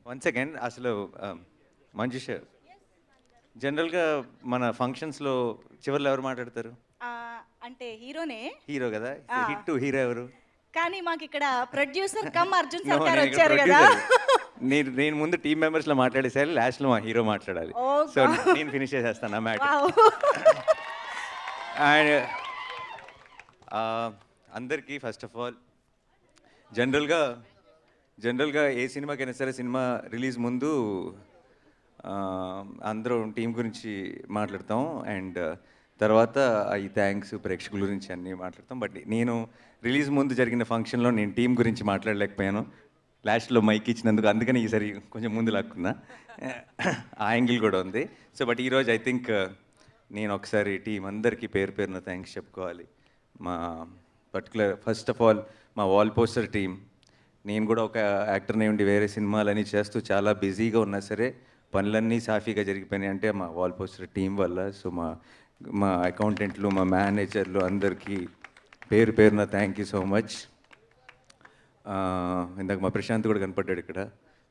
One second అసలు మంజుష జనరల్గా మన ఫంక్షన్స్లో చివర్లో ఎవరు మాట్లాడతారు? ఆ, అంటే హీరోనే. హీరో కదా. ఆ. హిట్ హీరో ఎవరు? కానీ మాకు ఇక్కడ ప్రొడ్యూసర్ కమ్ అర్జున్ No, సర్కార్ నేను ఇక్కడ వచ్చారు కదా. ప్రొడ్యూసర్. నేను ముందు టీం మెంబర్స్లో మాట్లాడేసారి లాస్ట్లో మా హీరో మాట్లాడాలి. ఓ సో God. నేను ఫినిష్ చేసేస్తాను ఆ మ్యాటర్. వావ్. అండ్ అందరికీ ఫస్ట్ ఆఫ్ ఆల్ జనరల్గా ఏ సినిమాకైనా సరే సినిమా రిలీజ్ ముందు ఆ, అందరూ టీం గురించి మాట్లాడతాం అండ్ తర్వాత ఈ థ్యాంక్స్ ప్రేక్షకుల గురించి అన్నీ మాట్లాడతాం. బట్ నేను రిలీజ్ ముందు జరిగిన ఫంక్షన్లో నేను టీం గురించి మాట్లాడలేకపోయాను. లాస్ట్లో మైక్ ఇచ్చినందుకు, అందుకని ఈసారి కొంచెం ముందు లాక్కున్నా. ఆ యాంగిల్ కూడా ఉంది. సో బట్ ఈరోజు ఐ థింక్ నేను ఒకసారి టీం అందరికీ పేరు పేరున థ్యాంక్స్ చెప్పుకోవాలి. మా పర్టికులర్ ఫస్ట్ ఆఫ్ ఆల్ మా వాల్ పోస్టర్ టీం. నేను కూడా ఒక యాక్టర్ని ఉండి వేరే సినిమాలని చేస్తూ చాలా బిజీగా ఉన్నా సరే పనులన్నీ సాఫీగా జరిగిపోయినాయి అంటే మా వాల్ పోస్టర్ టీం వల్ల. సో మా మా అకౌంటెంట్లు, మా మేనేజర్లు అందరికీ పేరు పేరున థ్యాంక్ యూ సో మచ్. ఇందాక మా ప్రశాంత్ కూడా కనపడ్డాడు ఇక్కడ,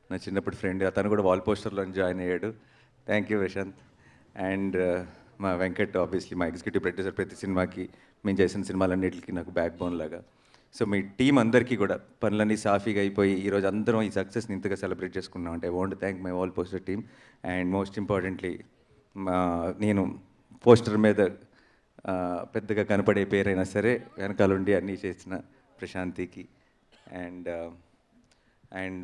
నా చిన్నప్పటి ఫ్రెండ్. అతను కూడా వాల్ పోస్టర్లో జాయిన్ అయ్యాడు. Thank you Prashanth. అండ్ మా వెంకట్ ఆబ్వియస్లీ మా ఎగ్జిక్యూటివ్ ప్రొడ్యూసర్. ప్రతి సినిమాకి మేము చేసిన సినిమాలన్నిటికీ నాకు బ్యాక్ బోన్ లాగా. సో మీ టీం అందరికీ కూడా పనులన్నీ సాఫీగా అయిపోయి ఈరోజు అందరం ఈ సక్సెస్ని ఇంతగా సెలబ్రేట్ చేసుకున్నాం అంటే I want thank my wall poster team. And most importantly నేను పోస్టర్ మీద పెద్దగా కనపడే పేరైనా సరే వెనకాలండి అన్నీ చేసిన ప్రశాంతికి అండ్ అండ్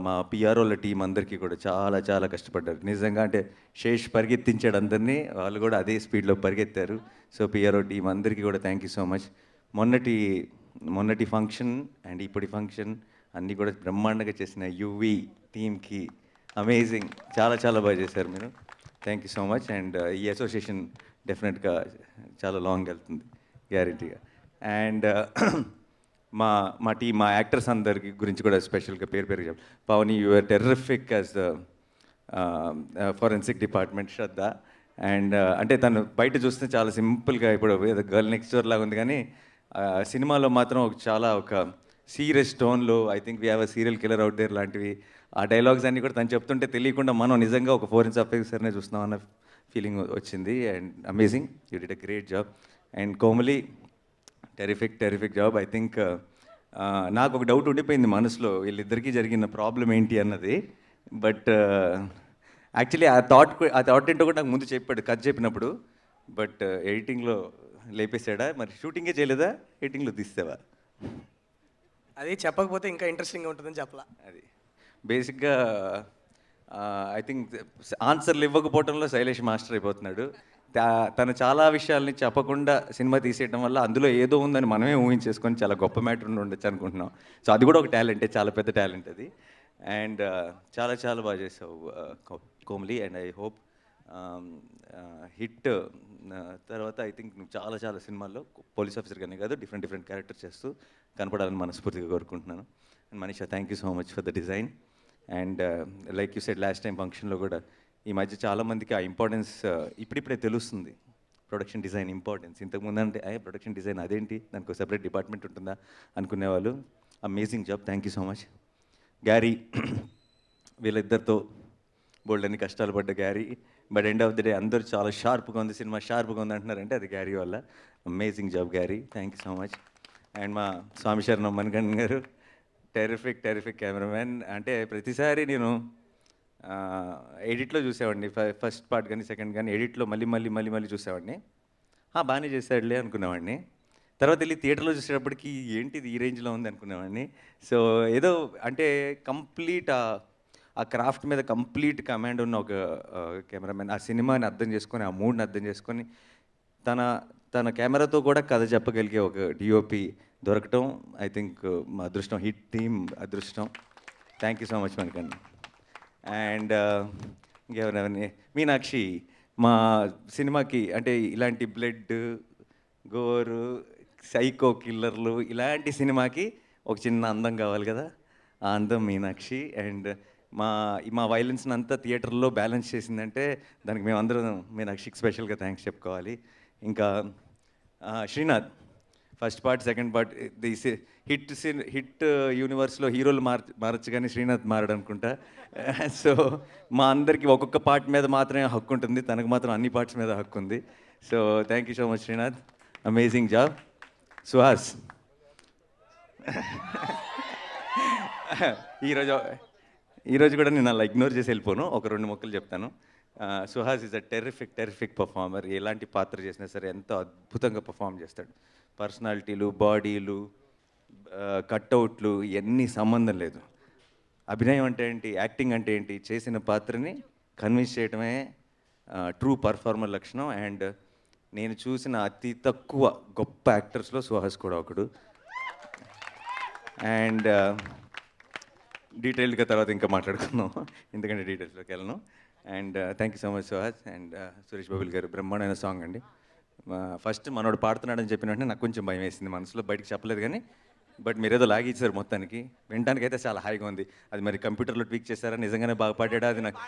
మా పిఆర్ఓల టీం అందరికీ కూడా చాలా చాలా కష్టపడ్డారు నిజంగా. అంటే శేష్ పరిగెత్తించాడు అందరినీ, వాళ్ళు కూడా అదే స్పీడ్లో పరిగెత్తారు. సో పిఆర్ఓ టీం అందరికీ కూడా థ్యాంక్ యూ సో మచ్. మొన్నటి ఫంక్షన్ అండ్ ఇప్పటి ఫంక్షన్ అన్నీ కూడా బ్రహ్మాండంగా చేసిన యూవి టీమ్కి అమేజింగ్, చాలా చాలా బాగా చేశారు మీరు. Thank you so much. And ఈ అసోసియేషన్ డెఫినెట్గా చాలా లాంగ్ వెళ్తుంది గ్యారంటీగా. అండ్ మా మా టీం, మా యాక్టర్స్ అందరికి గురించి కూడా స్పెషల్గా పేరు పేరు చెప్పాలి. Pavani, you are terrific as the forensic department. Shraddha and అంటే తను బయట చూస్తే చాలా సింపుల్గా ఇప్పుడు గర్ల్ నెక్స్ట్ డోర్ లాగా ఉంది, కానీ సినిమాలో మాత్రం చాలా ఒక సీరియస్ టోన్లో I think we have a serial killer out there లాంటివి ఆ డైలాగ్స్ అన్నీ కూడా తను చెప్తుంటే తెలియకుండా మనం నిజంగా ఒక ఫోరెన్సిక్ ఆఫీసర్నే చూస్తున్నాం అన్న ఫీలింగ్ వచ్చింది. And amazing, you did a great job. And Komali, terrific job. I think నాకు ఒక డౌట్ ఉండిపోయింది మనసులో, వీళ్ళిద్దరికీ జరిగిన ప్రాబ్లం ఏంటి అన్నది. బట్ యాక్చువల్లీ ఆ థాట్ ఏంటో కూడా నాకు ముందు చెప్పాడు కథ చెప్పినప్పుడు. బట్ ఎడిటింగ్లో లేపేసాడా? మరి షూటింగే చేయలేదా, ఎడిటింగ్లో తీస్తావా? అది చెప్పకపోతే ఇంకా ఇంట్రెస్టింగ్గా ఉంటుందని చెప్పలా. అది బేసిక్గా ఐ థింక్ ఆన్సర్లు ఇవ్వకపోవడంలో శైలేష్ మాస్టర్ అయిపోతున్నాడు. తను చాలా విషయాల్ని చెప్పకుండా సినిమా తీసేయడం వల్ల అందులో ఏదో ఉందని మనమే ఊహించేసుకొని చాలా గొప్ప మ్యాటర్ ఉండొచ్చు అనుకుంటున్నాం. సో అది కూడా ఒక టాలెంటే, చాలా పెద్ద టాలెంట్ అది. అండ్ చాలా చాలా బాగా చేసావు Komali. And I hope hit తర్వాత ఐ థింక్ నువ్వు చాలా చాలా సినిమాల్లో పోలీస్ ఆఫీసర్గానే కాదు డిఫరెంట్ క్యారెక్టర్ చేస్తూ కనపడాలని మనస్ఫూర్తిగా కోరుకుంటున్నాను. And Manisha, thank you so much for the design. And like you said last time ఫంక్షన్లో కూడా ఈ మధ్య చాలామందికి ఆ ఇంపార్టెన్స్ ఇప్పుడిప్పుడే తెలుస్తుంది, ప్రొడక్షన్ డిజైన్ ఇంపార్టెన్స్. ఇంతకుముందు అంటే ప్రొడక్షన్ డిజైన్ అదేంటి, దానికి ఒక సెపరేట్ డిపార్ట్మెంట్ ఉంటుందా అనుకునేవాళ్ళు. Amazing job, thank you so much. Garry, వీళ్ళిద్దరితో బోల్డ్ అన్ని కష్టాలు పడ్డ Garry, but end of the day అందరూ చాలా షార్ప్గా ఉంది సినిమా, షార్ప్గా ఉంది అంటున్నారంటే అది గ్యారీ వల్ల. Amazing job Gary, thank you so much. And మా స్వామి శరణం మణికంఠన్ గారు, టెరిఫిక్ కెమెరామెన్. అంటే ప్రతిసారి నేను ఎడిట్లో చూసేవాడిని, ఫస్ట్ పార్ట్ కానీ సెకండ్ కానీ ఎడిట్లో మళ్ళీ చూసేవాడిని. బాగానే చేశాడులే అనుకునేవాడిని. తర్వాత వెళ్ళి థియేటర్లో చూసేటప్పటికి ఏంటిది ఈ రేంజ్లో ఉంది అనుకునేవాడిని. సో ఏదో అంటే కంప్లీట్ ఆ క్రాఫ్ట్ మీద కంప్లీట్ కమాండ్ ఉన్న ఒక కెమెరామెన్ ఆ సినిమాని అర్థం చేసుకొని, ఆ మూడ్ని అర్థం చేసుకొని తన కెమెరాతో కూడా కథ చెప్పగలిగే ఒక డిఓపి దొరకటం ఐ థింక్ మా అదృష్టం, హిట్ టీమ్ అదృష్టం. థ్యాంక్ యూ సో మచ్ మనకండి. అండ్ ఇంకెవరెవరిని, మీనాక్షి మా సినిమాకి అంటే ఇలాంటి బ్లడ్, గోరు, సైకో కిల్లర్లు ఇలాంటి సినిమాకి ఒక చిన్న అందం కావాలి కదా, ఆ అందం మీనాక్షి. అండ్ మా వైలెన్స్ని అంతా థియేటర్లో బ్యాలెన్స్ చేసిందంటే దానికి మేమందరం మీనాక్షికి స్పెషల్గా థ్యాంక్స్ చెప్పుకోవాలి. ఇంకా Srinath, first part second part HIT యూనివర్స్లో హీరోలు మారచ్చు కానీ శ్రీనాథ్ మారడు అనుకుంటా. సో మా అందరికీ ఒక్కొక్క పార్ట్ మీద మాత్రమే హక్కు ఉంటుంది, తనకు మాత్రం అన్ని పార్ట్స్ మీద హక్కు ఉంది. So thank you so much Srinath, amazing job. Suhas ఈరోజు కూడా నేను అలా ఇగ్నోర్ చేసి వెళ్ళిపోను, ఒక 2 ముక్కలు చెప్తాను. Suhas is a terrific performer. ఎలాంటి పాత్ర చేసినా సరే ఎంతో అద్భుతంగా పర్ఫామ్ చేస్తాడు. పర్సనాలిటీలు, బాడీలు, కట్అవుట్లు ఇవన్నీ సంబంధం లేదు. అభినయం అంటే ఏంటి, యాక్టింగ్ అంటే ఏంటి, చేసిన పాత్రని కన్విన్స్ చేయడమే ట్రూ పర్ఫార్మర్ లక్షణం. అండ్ నేను చూసిన అతి తక్కువ గొప్ప యాక్టర్స్లో సుహాస్ కూడా ఒకడు. అండ్ డీటెయిల్డ్గా తర్వాత ఇంకా మాట్లాడుకుందాం, ఎందుకంటే డీటెయిల్స్లోకి వెళ్ళను. And thank you so much Suhas. And Suresh బాబుల్ గారు బ్రహ్మాండమైన సాంగ్ అండి. ఫస్ట్ మనోడు పాడుతున్నాడని చెప్పిన వెంటనే నాకు కొంచెం భయం వేసింది, మనసులో బయటకు చెప్పలేదు కానీ, బట్ మీరేదో లాగిచ్చారు మొత్తానికి. వినడానికైతే చాలా హాయిగా ఉంది. అది మరి కంప్యూటర్లో ట్వీక్ చేశారా, నిజంగానే బాగా పాడాడా, అది నాకు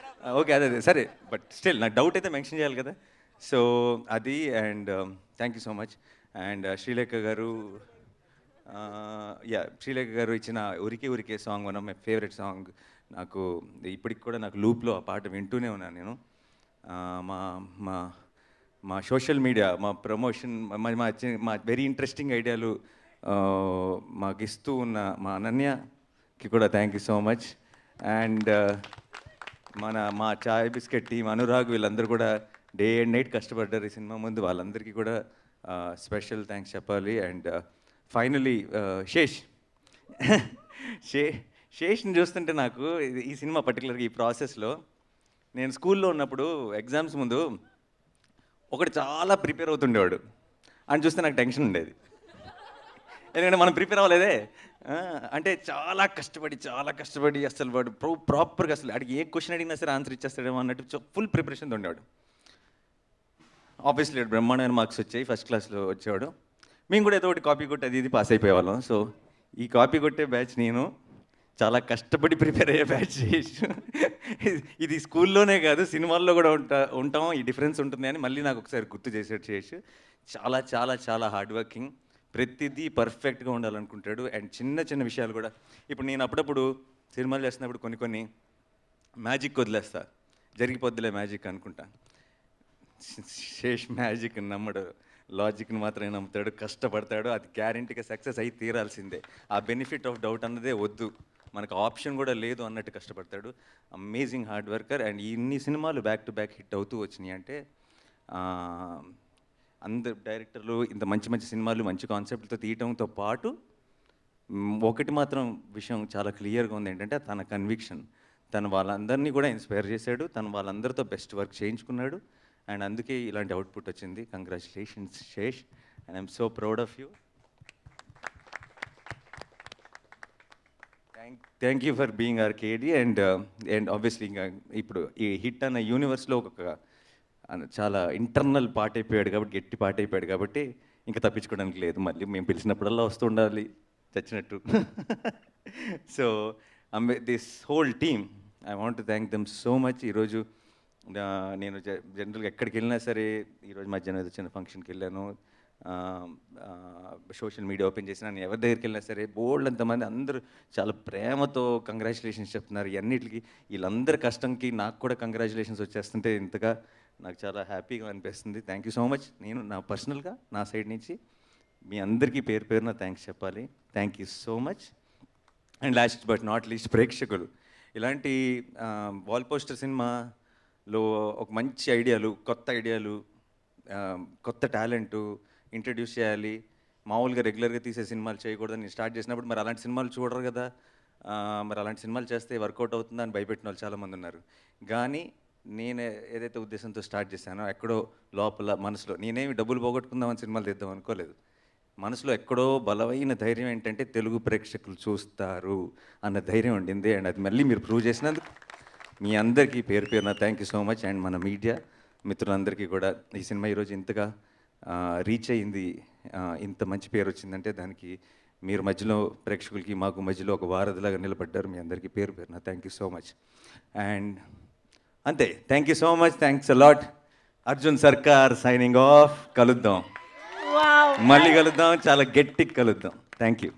ఓకే అదే సరే, బట్ స్టిల్ నాకు డౌట్ అయితే మెన్షన్ చేయాలి కదా. సో అది. And thank you so much. And Srilekha గారు శ్రీలేఖ గారు ఇచ్చిన ఉరికే song one of my favourite song. నాకు ఇప్పటికి కూడా నాకు లూప్లో ఆ పాట వింటూనే ఉన్నాను నేను. మా మా మా సోషల్ మీడియా, మా ప్రమోషన్, మా వెరీ ఇంట్రెస్టింగ్ ఐడియాలు మాకు ఇస్తూ ఉన్న మా అనన్యకి కూడా thank you so much. And మా చాయ్ బిస్కెట్ టీం, అనురాగ్, వీళ్ళందరూ కూడా డే అండ్ నైట్ కష్టపడ్డారు ఈ సినిమా ముందు. వాళ్ళందరికీ కూడా స్పెషల్ థ్యాంక్స్ చెప్పాలి. అండ్ ఫైనలీ శేష్ని చూస్తుంటే నాకు ఈ సినిమా పర్టికులర్గా ఈ ప్రాసెస్లో, నేను స్కూల్లో ఉన్నప్పుడు ఎగ్జామ్స్ ముందు ఒకటి చాలా ప్రిపేర్ అవుతుండేవాడు అని చూస్తే నాకు టెన్షన్ ఉండేది. ఎందుకంటే మనం ప్రిపేర్ అవ్వలేదే, అంటే చాలా కష్టపడి అసలు వాడు ప్రాపర్గా అసలు అడిగి ఏ క్వశ్చన్ అడిగినా సరే ఆన్సర్ ఇచ్చేస్తాడేమో అన్నట్టు ఫుల్ ప్రిపరేషన్తో ఉండేవాడు. ఆబ్వియస్లీ బ్రహ్మాండమైన మార్క్స్ వచ్చాయి, ఫస్ట్ క్లాస్లో వచ్చేవాడు. మేము కూడా ఏదో ఒకటి కాపీ కొట్టి అది ఇది పాస్ అయిపోయేవాళ్ళం. సో ఈ కాపీ కొట్టే బ్యాచ్ నేను, చాలా కష్టపడి ప్రిపేర్ అయ్యే బ్యాచ్ చేయొచ్చు. ఇది స్కూల్లోనే కాదు సినిమాల్లో కూడా ఉంటాం, ఈ డిఫరెన్స్ ఉంటుంది అని మళ్ళీ నాకు ఒకసారి గుర్తు చేసేట్టు చేయొచ్చు. చాలా చాలా చాలా హార్డ్ వర్కింగ్, ప్రతిదీ పర్ఫెక్ట్గా ఉండాలనుకుంటాడు. అండ్ చిన్న విషయాలు కూడా, ఇప్పుడు నేను అప్పుడప్పుడు సినిమాలు చేస్తున్నప్పుడు కొన్ని మ్యాజిక్ వదిలేస్తా, జరిగిపోద్దులే మ్యాజిక్ అనుకుంటా. శేష్ మ్యాజిక్ నమ్మడు, లాజిక్ని మాత్రమే నమ్ముతాడు, కష్టపడతాడు, అది గ్యారెంటీగా సక్సెస్ అయి తీరాల్సిందే. ఆ బెనిఫిట్ ఆఫ్ డౌట్ అన్నదే వద్దు, మనకు ఆప్షన్ కూడా లేదు అన్నట్టు కష్టపడతాడు. Amazing hard worker. అండ్ ఇన్ని సినిమాలు బ్యాక్ టు బ్యాక్ హిట్ అవుతూ వచ్చినాయి అంటే అందరు డైరెక్టర్లు ఇంత మంచి సినిమాలు మంచి కాన్సెప్ట్లతో తీయటంతో పాటు ఒకటి మాత్రం విషయం చాలా క్లియర్గా ఉంది, ఏంటంటే తన కన్విక్షన్. తను వాళ్ళందరినీ కూడా ఇన్స్పైర్ చేశాడు, తను వాళ్ళందరితో బెస్ట్ వర్క్ చేయించుకున్నాడు. అండ్ అందుకే ఇలాంటి అవుట్పుట్ వచ్చింది. Congratulations Sesh, and I'm so proud of you. Thank you for being our KD. And obviously ఇంకా ఇప్పుడు ఈ హిట్ అన్న యూనివర్స్లో ఒక చాలా ఇంటర్నల్ పార్ట్ అయిపోయాడు కాబట్టి, గట్టి పార్ట్ అయిపోయాడు కాబట్టి ఇంకా తప్పించుకోవడానికి లేదు. మళ్ళీ మేము పిలిచినప్పుడల్లా వస్తూ ఉండాలి చచ్చినట్టు. So this whole team, I want to thank them so much. ఈరోజు నేను జనరల్గా ఎక్కడికి వెళ్ళినా సరే, ఈరోజు మధ్యాహ్నం ఏదో చిన్న ఫంక్షన్కి వెళ్ళాను, సోషల్ మీడియా ఓపెన్ చేసిన, నేను ఎవరి దగ్గరికి వెళ్ళినా సరే బోల్డ్ అంతమంది అందరూ చాలా ప్రేమతో కంగ్రాచులేషన్స్ చెప్తున్నారు. ఇవన్నిటికి వీళ్ళందరి కష్టంకి నాకు కూడా కంగ్రాచులేషన్స్ వచ్చేస్తుంటే ఇంతగా నాకు చాలా హ్యాపీగా అనిపిస్తుంది. Thank you so much. నేను నా పర్సనల్గా నా సైడ్ నుంచి మీ అందరికీ పేరున థ్యాంక్స్ చెప్పాలి. Thank you so much. And last but not least ప్రేక్షకులు, ఇలాంటి వాల్ పోస్టర్ సినిమాలో ఒక మంచి ఐడియాలు, కొత్త టాలెంటు ఇంట్రడ్యూస్ చేయాలి. మామూలుగా రెగ్యులర్గా తీసే సినిమాలు చేయకూడదని నేను స్టార్ట్ చేసినప్పుడు, మరి అలాంటి సినిమాలు చూడరు కదా, మరి అలాంటి సినిమాలు చేస్తే వర్కౌట్ అవుతుందా అని భయపెట్టిన వాళ్ళు చాలామంది ఉన్నారు. కానీ నేను ఏదైతే ఉద్దేశంతో స్టార్ట్ చేశానో, ఎక్కడో లోపల మనసులో నేనేమి డబ్బులు పోగొట్టుకుందామని సినిమాలు తీద్దాం అనుకోలేదు. మనసులో ఎక్కడో బలమైన ధైర్యం ఏంటంటే తెలుగు ప్రేక్షకులు చూస్తారు అన్న ధైర్యం ఉండింది. అండ్ అది మళ్ళీ మీరు ప్రూవ్ చేసినందుకు మీ అందరికీ పేరున thank you so much. And మన మీడియా మిత్రులందరికీ కూడా ఈ సినిమా ఈరోజు ఇంతగా రీచ్ అయింది, ఇంత మంచి పేరు వచ్చిందంటే దానికి మీరు మధ్యలో ప్రేక్షకులకి మాకు మధ్యలో ఒక వారధిలాగా నిలబడ్డారు. మీ అందరికీ పేరున thank you so much. And అంతే, thank you so much, thanks a lot. Arjun Sarkar signing of. కలుద్దాం. వావ్ మళ్ళీ కలుద్దాం, చాలా గట్టిగా కలుద్దాం. Thank you.